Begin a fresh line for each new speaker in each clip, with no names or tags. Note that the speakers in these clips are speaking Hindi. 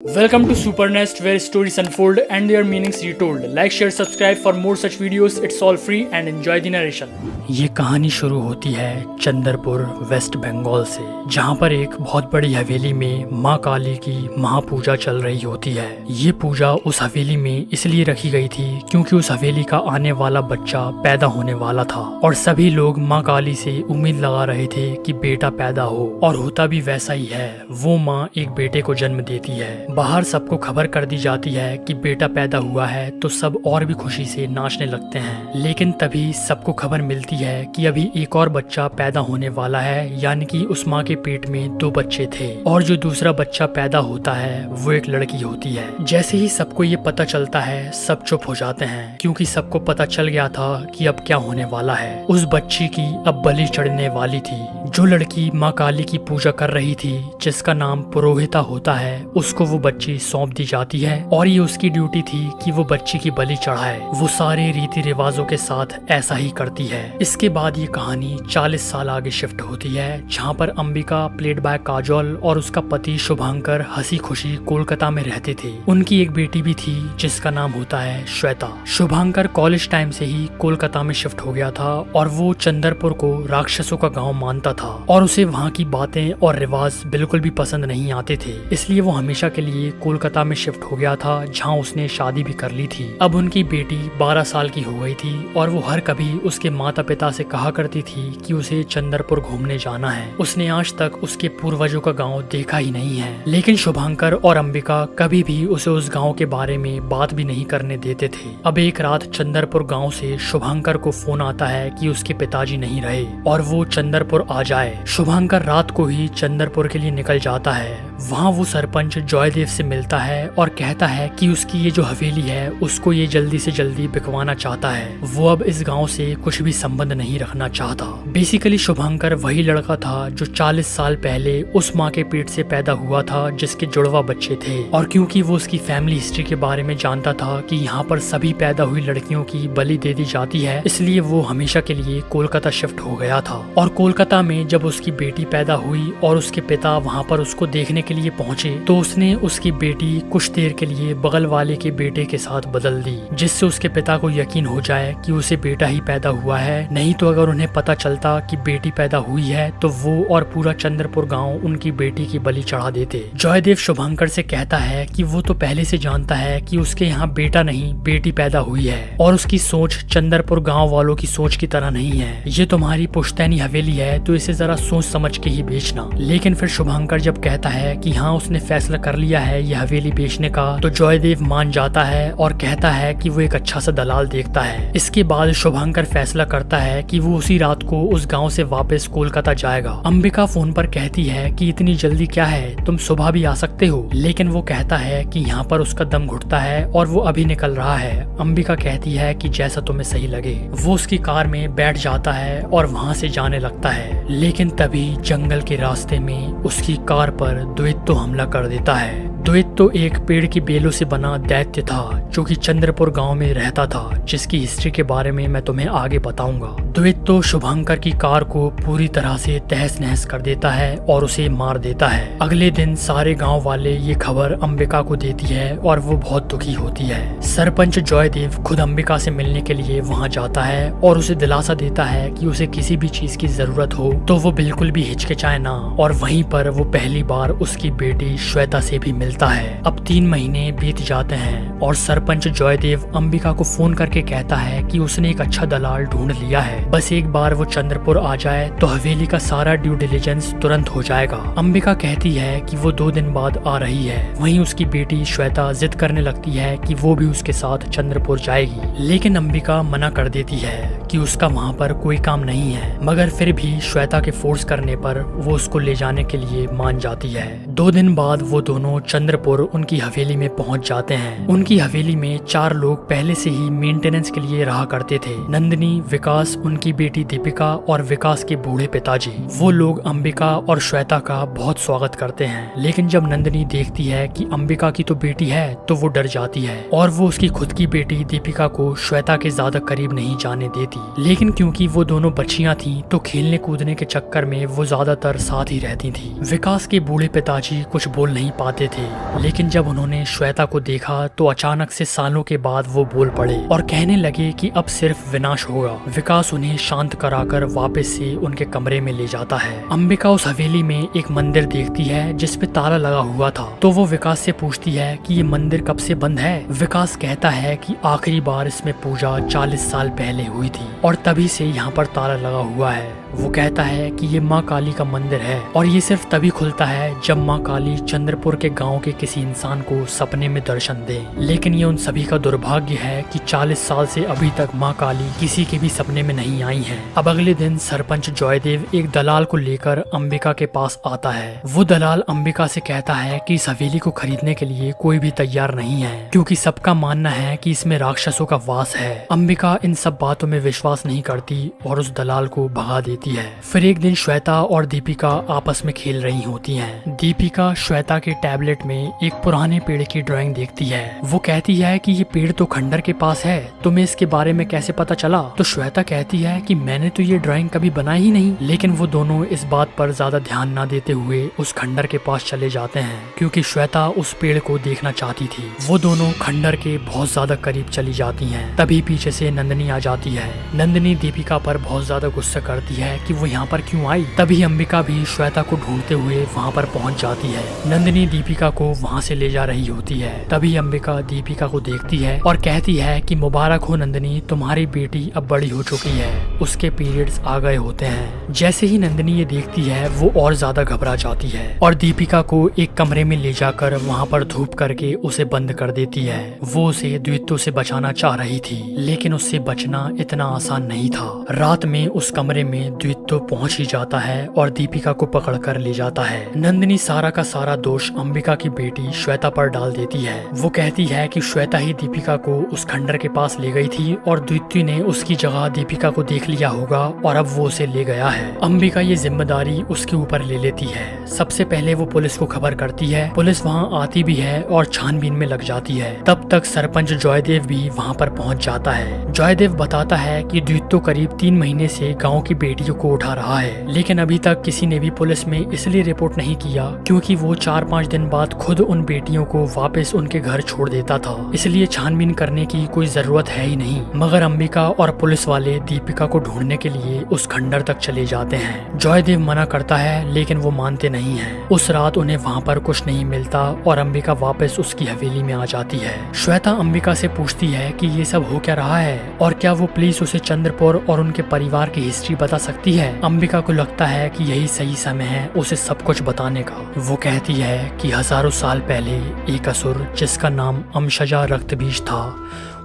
Welcome to Supernest, where stories unfold and their meanings retold. Like, share, subscribe for more such videos. It's all free and enjoy the narration. ये कहानी शुरू होती है चंद्रपुर वेस्ट बंगाल से, जहाँ पर एक बहुत बड़ी हवेली में माँ काली की महापूजा चल रही होती है। ये पूजा उस हवेली में इसलिए रखी गई थी क्योंकि उस हवेली का आने वाला बच्चा पैदा होने वाला था और सभी लोग माँ काली से उम्मीद लगा रहे थे कि बेटा पैदा हो, और होता भी वैसा ही है। वो माँ एक बेटे को जन्म देती है। बाहर सबको खबर कर दी जाती है कि बेटा पैदा हुआ है, तो सब और भी खुशी से नाचने लगते हैं। लेकिन तभी सबको खबर मिलती है कि अभी एक और बच्चा पैदा होने वाला है, यानी कि उस माँ के पेट में 2 बच्चे थे और जो दूसरा बच्चा पैदा होता है वो एक लड़की होती है। जैसे ही सबको ये पता चलता है, सब चुप हो जाते हैं क्योंकि सबको पता चल गया था कि अब क्या होने वाला है। उस बच्ची की अब बलि चढ़ने वाली थी। जो लड़की माँ काली की पूजा कर रही थी, जिसका नाम पुरोहिता होता है, उसको वो बच्ची सौंप दी जाती है और ये उसकी ड्यूटी थी कि वो बच्ची की बलि चढ़ाए। वो सारे रीति रिवाजों के साथ ऐसा ही करती है। इसके बाद ये कहानी 40 साल आगे शिफ्ट होती है, जहाँ पर अंबिका प्लेड बाय काजोल और उसका पति शुभांकर हंसी खुशी कोलकाता में रहते थे। उनकी एक बेटी भी थी जिसका नाम होता है श्वेता। शुभांकर कॉलेज टाइम से ही कोलकाता में शिफ्ट हो गया था और वो चंद्रपुर को राक्षसों का गाँव मानता था और उसे वहाँ की बातें और रिवाज बिल्कुल भी पसंद नहीं आते थे। इसलिए वो हमेशा के लिए कोलकाता में शिफ्ट हो गया था, जहाँ उसने शादी भी कर ली थी। अब उनकी बेटी 12 साल की हो गई थी और वो हर कभी उसके माता पिता से कहा करती थी कि उसे चंद्रपुर घूमने जाना है। उसने आज तक उसके पूर्वजों का गांव देखा ही नहीं है। लेकिन शुभांकर और अंबिका कभी भी उसे उस गांव के बारे में बात भी नहीं करने देते थे। अब एक रात चंद्रपुर गांव से शुभांकर को फोन आता है कि उसके पिताजी नहीं रहे और वो चंद्रपुर आ जाए। शुभांकर रात को ही चंद्रपुर के लिए निकल जाता है। वहाँ वो सरपंच जॉयदेव से मिलता है और कहता है कि उसकी ये जो हवेली है उसको ये जल्दी से जल्दी बिकवाना चाहता है। वो अब इस गांव से कुछ भी संबंध नहीं रखना चाहता। बेसिकली शुभांकर वही लड़का था जो 40 साल पहले उस माँ के पेट से पैदा हुआ था जिसके जुड़वा बच्चे थे, और क्योंकि वो उसकी फैमिली हिस्ट्री के बारे में जानता था कि यहाँ पर सभी पैदा हुई लड़कियों की बलि दे दी जाती है, इसलिए वो हमेशा के लिए कोलकाता शिफ्ट हो गया था। और कोलकाता में जब उसकी बेटी पैदा हुई और उसके पिता वहाँ पर उसको देखने के लिए पहुंचे, तो उसने उसकी बेटी कुछ देर के लिए बगल वाले के बेटे के साथ बदल दी, जिससे उसके पिता को यकीन हो जाए कि उसे बेटा ही पैदा हुआ है। नहीं तो अगर उन्हें पता चलता कि बेटी पैदा हुई है तो वो और पूरा चंद्रपुर गांव उनकी बेटी की बलि चढ़ा देते। जॉयदेव शुभांकर से कहता है कि वो तो पहले से जानता है कि उसके यहाँ बेटा नहीं बेटी पैदा हुई है और उसकी सोच चंद्रपुर गाँव वालों की सोच की तरह नहीं है। ये तुम्हारी पुश्तैनी हवेली है तो इसे जरा सोच समझ के ही बेचना। लेकिन फिर शुभांकर जब कहता है कि हाँ उसने फैसला कर लिया है ये हवेली बेचने का, तो जॉयदेव मान जाता है और कहता है कि वो एक अच्छा सा दलाल देखता है। इसके बाद शुभांकर फैसला करता है कि वो उसी रात को उस गांव से वापस कोलकाता जाएगा। अंबिका फोन पर कहती है कि इतनी जल्दी क्या है, तुम सुबह भी आ सकते हो। लेकिन वो कहता है कि यहाँ पर उसका दम घुटता है और वो अभी निकल रहा है। अंबिका कहती है कि जैसा तुम्हें सही लगे। वो उसकी कार में बैठ जाता है और वहाँ से जाने लगता है। लेकिन तभी जंगल के रास्ते में उसकी कार पर द्वैतो हमला कर देता है। द्वैतो एक पेड़ की बेलों से बना दैत्य था जो कि चंद्रपुर गांव में रहता था, जिसकी हिस्ट्री के बारे में मैं तुम्हें आगे बताऊंगा। द्वैतो शुभांकर की कार को पूरी तरह से तहस नहस कर देता है और उसे मार देता है। अगले दिन सारे गांव वाले ये खबर अंबिका को देती है और वो बहुत दुखी होती है। सरपंच जॉयदेव खुद अंबिका से मिलने के लिए वहाँ जाता है और उसे दिलासा देता है कि उसे किसी भी चीज की जरूरत हो तो वो बिल्कुल भी हिचकिचाए ना, और वहीं पर वो पहली बार उसकी बेटी श्वेता से भी मिलता है। अब 3 महीने बीत जाते हैं और सरपंच जॉयदेव अंबिका को फोन करके कहता है कि उसने एक अच्छा दलाल ढूंढ लिया है, बस एक बार वो चंद्रपुर आ जाए तो हवेली का सारा ड्यू डिलिजेंस तुरंत हो जाएगा। अंबिका कहती है कि वो 2 दिन बाद आ रही है। वहीं उसकी बेटी श्वेता जिद करने लगती है कि वो भी उसके साथ चंद्रपुर जाएगी, लेकिन अंबिका मना कर देती है कि उसका वहाँ पर कोई काम नहीं है। मगर फिर भी श्वेता के फोर्स करने पर वो उसको ले जाने के लिए मान जाती है। 2 दिन बाद वो दोनों चंद्रपुर उनकी हवेली में पहुंच जाते हैं। उनकी हवेली में 4 लोग पहले से ही मेंटेनेंस के लिए रहा करते थे। नंदिनी, विकास, उनकी बेटी दीपिका और विकास के बूढ़े पिताजी। वो लोग अंबिका और श्वेता का बहुत स्वागत करते हैं। लेकिन जब नंदिनी देखती है कि अंबिका की तो बेटी है तो वो डर जाती है और वो उसकी खुद की बेटी दीपिका को श्वेता के ज्यादा करीब नहीं जाने देती। थी, लेकिन क्योंकि वो दोनों बच्चियां थीं तो खेलने कूदने के चक्कर में वो ज्यादातर साथ ही रहती थी। विकास के बूढ़े पिताजी कुछ बोल नहीं पाते थे, लेकिन जब उन्होंने श्वेता को देखा तो अचानक से सालों के बाद वो बोल पड़े और कहने लगे कि अब सिर्फ विनाश होगा। विकास उन्हें शांत कराकर वापस से उनके कमरे में ले जाता है। अंबिका उस हवेली में एक मंदिर देखती है जिसपे ताला लगा हुआ था, तो वो विकास से पूछती है कि ये मंदिर कब से बंद है। विकास कहता है कि आखिरी बार इसमें पूजा 40 साल पहले हुई थी और तभी से यहाँ पर ताला लगा हुआ है। वो कहता है कि ये माँ काली का मंदिर है और ये सिर्फ तभी खुलता है जब माँ काली चंद्रपुर के गांव के किसी इंसान को सपने में दर्शन दे। लेकिन ये उन सभी का दुर्भाग्य है कि 40 साल से अभी तक माँ काली किसी के भी सपने में नहीं आई है। अब अगले दिन सरपंच जयदेव एक दलाल को लेकर अंबिका के पास आता है। वो दलाल अंबिका से कहता है कि इस हवेली को खरीदने के लिए कोई भी तैयार नहीं है, क्योंकि सबका मानना है कि इसमें राक्षसों का वास है। अंबिका इन सब बातों में विश्वास नहीं करती और उस दलाल को भगा देती है। फिर एक दिन श्वेता और दीपिका आपस में खेल रही होती हैं। दीपिका श्वेता के टैबलेट में एक पुराने पेड़ की ड्राइंग देखती है। वो कहती है कि ये पेड़ तो खंडर के पास है, तुम्हें इसके बारे में कैसे पता चला? तो श्वेता कहती है कि मैंने तो ये ड्राइंग कभी बनाई ही नहीं। लेकिन वो दोनों इस बात पर ज्यादा ध्यान न देते हुए उस खंडर के पास चले जाते हैं, क्योंकि श्वेता उस पेड़ को देखना चाहती थी। वो दोनों खंडर के बहुत ज्यादा करीब चली जाती हैं। तभी पीछे से नंदिनी आ जाती है। नंदिनी दीपिका पर बहुत ज्यादा गुस्सा करती है कि वो यहाँ पर क्यों आई। तभी अंबिका भी श्वेता को ढूंढते हुए वहाँ पर पहुँच जाती है। नंदिनी दीपिका को वहाँ से ले जा रही होती है। तभी अंबिका दीपिका को देखती है और कहती है कि मुबारक हो नंदिनी, तुम्हारी बेटी अब बड़ी हो चुकी है, उसके पीरियड्स आ गए होते हैं। जैसे ही नंदिनी ये देखती है वो और ज्यादा घबरा जाती है और दीपिका को एक कमरे में ले जाकर वहाँ पर धूप करके उसे बंद कर देती है। वो उसे द्वित्व से बचाना चाह रही थी, लेकिन उससे बचना इतना आसान नहीं था। रात में उस कमरे में द्वित्व पहुंच ही जाता है और दीपिका को पकड़कर ले जाता है। नंदिनी सारा का सारा दोष अंबिका की बेटी श्वेता पर डाल देती है। वो कहती है कि श्वेता ही दीपिका को उस खंडर के पास ले गई थी और द्वित्व ने उसकी जगह दीपिका को देख लिया होगा और अब वो उसे ले गया है। अंबिका ये जिम्मेदारी उसके ऊपर ले लेती है। सबसे पहले वो पुलिस को खबर करती है। पुलिस वहाँ आती भी है और छानबीन में लग जाती है। तब तक सरपंच जयदेव भी वहाँ पर पहुँच जाता है। जयदेव बताता है कि द्वित्व करीब 3 महीने से गाँव की बेटियों को उठा रहा है, लेकिन अभी तक किसी ने भी पुलिस में इसलिए रिपोर्ट नहीं किया क्योंकि वो 4-5 दिन बाद खुद उन बेटियों को वापस उनके घर छोड़ देता था, इसलिए छानबीन करने की कोई जरूरत है ही नहीं। मगर अंबिका और पुलिस वाले दीपिका को ढूंढने के लिए उस खंडर तक चले जाते हैं। जयदेव मना करता है लेकिन वो मानते नहीं हैं। उस रात उन्हें वहाँ पर कुछ नहीं मिलता और अंबिका वापस उसकी हवेली में आ जाती है। श्वेता अंबिका से पूछती है कि ये सब हो क्या रहा है और क्या वो प्लीज उसे चंद्रपुर और उनके परिवार की हिस्ट्री बता सकती है। अंबिका को लगता है कि यही सही समय है उसे सब कुछ बताने का। वो कहती है कि हजारों साल पहले एक असुर जिसका नाम अमशजा रक्तबीज था,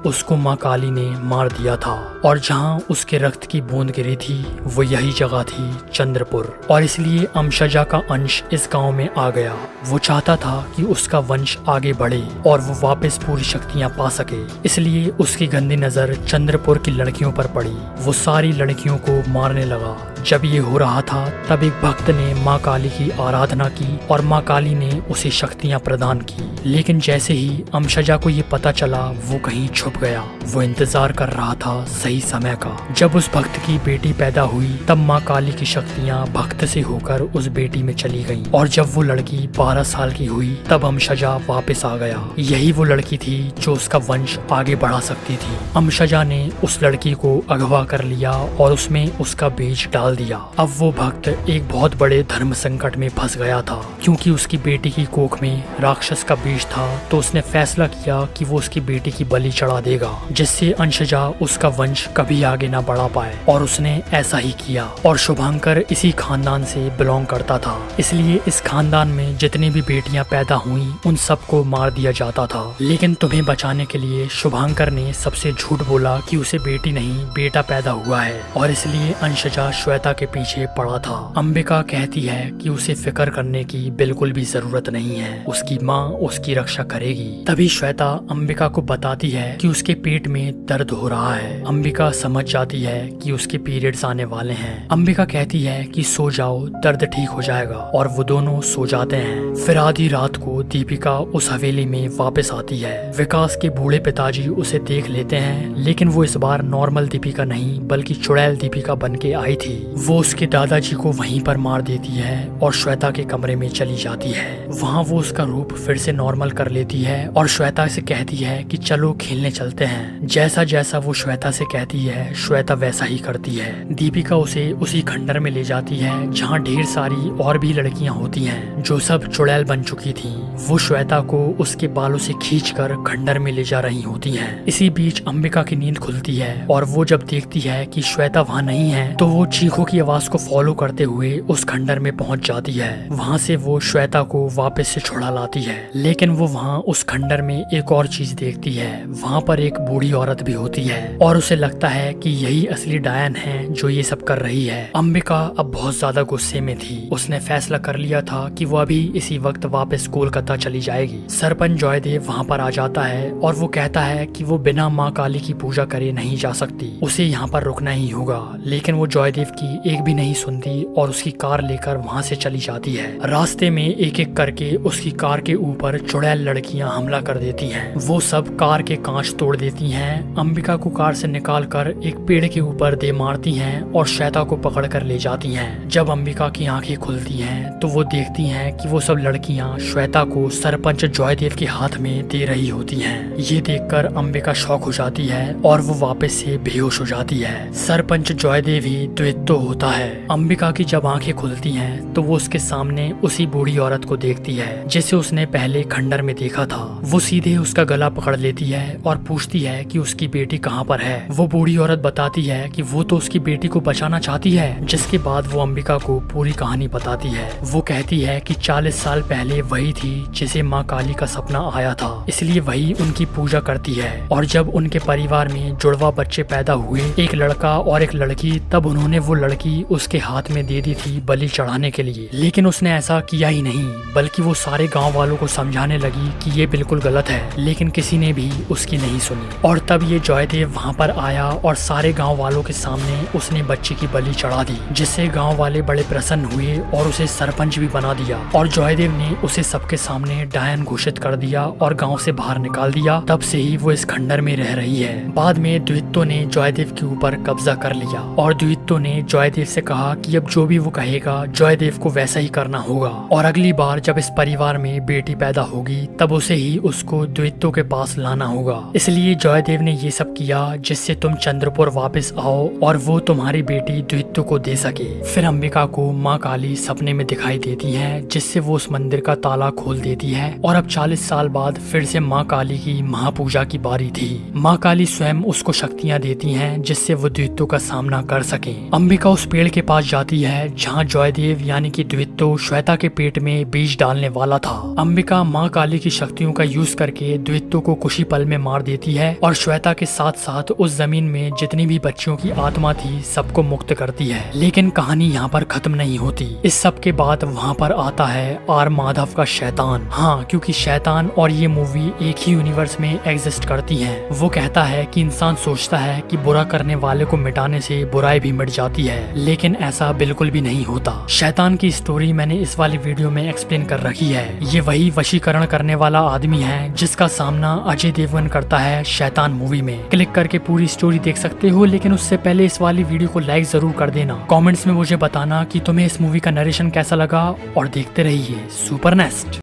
उसको माँ काली ने मार दिया था और जहाँ उसके रक्त की बूंद गिरी थी वो यही जगह थी चंद्रपुर, और इसलिए अमशजा का अंश इस गांव में आ गया। वो चाहता था कि उसका वंश आगे बढ़े और वो वापस पूरी शक्तियाँ पा सके, इसलिए उसकी गंदी नजर चंद्रपुर की लड़कियों पर पड़ी। वो सारी लड़कियों को मारने लगा। जब ये हो रहा था तब एक भक्त ने माँ काली की आराधना की और माँ काली ने उसे शक्तियाँ प्रदान की। लेकिन जैसे ही अमशजा को ये पता चला वो कहीं छुप गया। वो इंतजार कर रहा था सही समय का। जब उस भक्त की बेटी पैदा हुई तब माँ काली की शक्तियाँ भक्त से होकर उस बेटी में चली गईं, और जब वो लड़की 12 साल की हुई तब अमशजा वापस आ गया। यही वो लड़की थी जो उसका वंश आगे बढ़ा सकती थी। अमशजा ने उस लड़की को अगवा कर लिया और उसमें उसका बीज डाल दिया। अब वो भक्त एक बहुत बड़े धर्म संकट में फंस गया था, क्योंकि उसकी बेटी की कोख में राक्षस का बीज था। तो उसने फैसला किया कि वो उसकी बेटी की बलि चढ़ा देगा, जिससे अंशजा उसका वंश कभी आगे ना बढ़ा पाए, और उसने ऐसा ही किया। और शुभांकर इसी खानदान से बिलोंग करता था, इसलिए इस खानदान में जितनी भी बेटियां पैदा हुई उन सबको मार दिया जाता था। लेकिन तुम्हें बचाने के लिए शुभांकर ने सबसे झूठ बोला कि उसे बेटी नहीं बेटा पैदा हुआ है, और इसलिए अंशजा श्वेता के पीछे पड़ा था। अंबिका कहती है कि उसे फिक्र करने की बिल्कुल भी जरूरत नहीं है, उसकी माँ उसकी रक्षा करेगी। तभी श्वेता अंबिका को बताती है कि उसके पेट में दर्द हो रहा है। अंबिका समझ जाती है कि उसके पीरियड्स आने वाले हैं। अंबिका कहती है कि सो जाओ, दर्द ठीक हो जाएगा, और वो दोनों सो जाते हैं। फिर आधी रात को दीपिका उस हवेली में वापस आती है। विकास के बूढ़े पिताजी उसे देख लेते हैं, लेकिन वो इस बार नॉर्मल दीपिका नहीं बल्कि चुड़ैल दीपिका बन के आई थी। वो उसके दादाजी को वहीं पर मार देती है और श्वेता के कमरे में चली जाती है। वहाँ वो उसका रूप फिर से नॉर्मल कर लेती है और श्वेता से कहती है कि चलो खेलने चलते हैं। जैसा जैसा वो श्वेता से कहती है, श्वेता वैसा ही करती है। दीपिका उसे उसी खंडर में ले जाती है जहाँ ढेर सारी और भी लड़कियां होती हैं जो सब चुड़ैल बन चुकी थीं। वो श्वेता को उसके बालों से खींचकर खंडर में ले जा रही होती हैं। इसी बीच अंबिका की नींद खुलती है और वो जब देखती है कि श्वेता वहाँ नहीं है तो वो चीखों की आवाज को फॉलो करते हुए उस खंडर में पहुंच जाती है। वहाँ से वो श्वेता को वापस से छुड़ा लाती है, लेकिन वो वहाँ उस खंडर में एक और चीज देखती है। वहाँ पर एक बूढ़ी औरत भी होती है और उसे लगता है कि यही असली डायन है जो ये सब कर रही है। अंबिका अब बहुत ज्यादा गुस्से में थी। उसने फैसला कर लिया था कि वो अभी इसी वक्त वापस कोलकाता चली जाएगी। सरपंच जयदेव वहाँ पर आ जाता है और वो कहता है कि वो बिना माँ काली की पूजा करे नहीं जा सकती, उसे यहाँ पर रुकना ही होगा। लेकिन वो जयदेव की एक भी नहीं सुनती और उसकी कार लेकर वहाँ से चली जाती है। रास्ते में एक एक करके उसकी कार के ऊपर चुड़ैल लड़कियां हमला कर देती हैं। वो सब कार के कांच तोड़ देती हैं। अंबिका को कार से निकाल कर एक पेड़ के ऊपर दे मारती हैं और श्वेता को पकड़ कर ले जाती हैं। जब अंबिका की आंखें खुलती हैं तो वो देखती हैं कि वो सब लड़कियां श्वेता को सरपंच जयदेव के हाथ में दे रही होती हैं। ये देखकर अंबिका शॉक हो जाती है और वो वापस से बेहोश हो जाती है। सरपंच जयदेव ही द्वित्व होता है। अंबिका की जब आंखें खुलती हैं तो वो उसके सामने उसी बूढ़ी औरत को देखती है जिसे उसने पहले खंडर में देखा था। वो सीधे उसका गला पकड़ लेती है और पूछती है कि उसकी बेटी कहाँ पर है। वो बूढ़ी औरत बताती है कि वो तो उसकी बेटी को बचाना चाहती है। जिसके बाद वो अंबिका को पूरी कहानी बताती है। वो कहती है कि 40 साल पहले वही थी जिसे माँ काली का सपना आया था, इसलिए वही उनकी पूजा करती है। और जब उनके परिवार में जुड़वा बच्चे पैदा हुए, एक लड़का और एक लड़की, तब उन्होंने वो लड़की उसके हाथ में दे दी थी बलि चढ़ाने के लिए। लेकिन उसने ऐसा किया ही नहीं, बल्कि वो सारे गांव वालों को समझाने लगी कि ये बिल्कुल गलत है, लेकिन किसी ने भी उसकी नहीं सुनी। और तब ये जयदेव वहाँ पर आया और सारे गांव वालों के सामने उसने बच्चे की बलि चढ़ा दी, जिससे गांव वाले बड़े प्रसन्न हुए और उसे सरपंच भी बना दिया। और जयदेव ने उसे सबके सामने डायन घोषित कर दिया और गांव से बाहर निकाल दिया। तब से ही वो इस खंडर में रह रही है। बाद में द्वित्व ने जयदेव के ऊपर कब्जा कर लिया और द्वित्व ने जयदेव से कहा कि अब जो भी वो कहेगा जयदेव को वैसा ही करना होगा, और अगली बार जब इस परिवार में बेटी पैदा होगी तब उसे ही उसको द्वित्व के पास लाना होगा। इसलिए जयदेव ने ये सब किया जिससे तुम चंद्रपुर वापस आओ और वो तुम्हारी बेटी द्वित्व को दे सके। फिर अंबिका को माँ काली सपने में दिखाई देती है, जिससे वो उस मंदिर का ताला खोल देती है। और अब 40 साल बाद फिर से माँ काली की महापूजा की बारी थी। माँ काली स्वयं उसको शक्तियाँ देती हैं जिससे वो द्वित्व का सामना कर सके। अंबिका उस पेड़ के पास जाती है जहाँ जयदेव यानी कि द्वित्व श्वेता के पेट में बीज डालने वाला था। अंबिका माँ काली की शक्तियों का यूज करके द्वित्व को कुछ ही पल में मार देती है और श्वेता के साथ साथ उस जमीन में जितनी भी बच्चियों की आत्मा थी सबको मुक्त करती है। लेकिन कहानी यहाँ पर खत्म नहीं होती। इस सब के बाद वहाँ पर आता है आर माधव का शैतान। हाँ, क्योंकि शैतान और ये मूवी एक ही यूनिवर्स में एग्जिस्ट करती हैं। वो कहता है कि इंसान सोचता है कि बुरा करने वाले को मिटाने से बुराई भी मिट जाती है, लेकिन ऐसा बिल्कुल भी नहीं होता। शैतान की स्टोरी मैंने इस वाली वीडियो में एक्सप्लेन कर रखी है। ये वही वशीकरण करने वाला आदमी है जिसका सामना अजय देवगन करता है शैतान मूवी में। क्लिक करके पूरी स्टोरी देख सकते हो, लेकिन उससे पहले इस वाली वीडियो को लाइक जरूर कर देना। कमेंट्स में मुझे बताना कि तुम्हें इस मूवी का नरेशन कैसा लगा और देखते रहिए सुपर नेस्ट।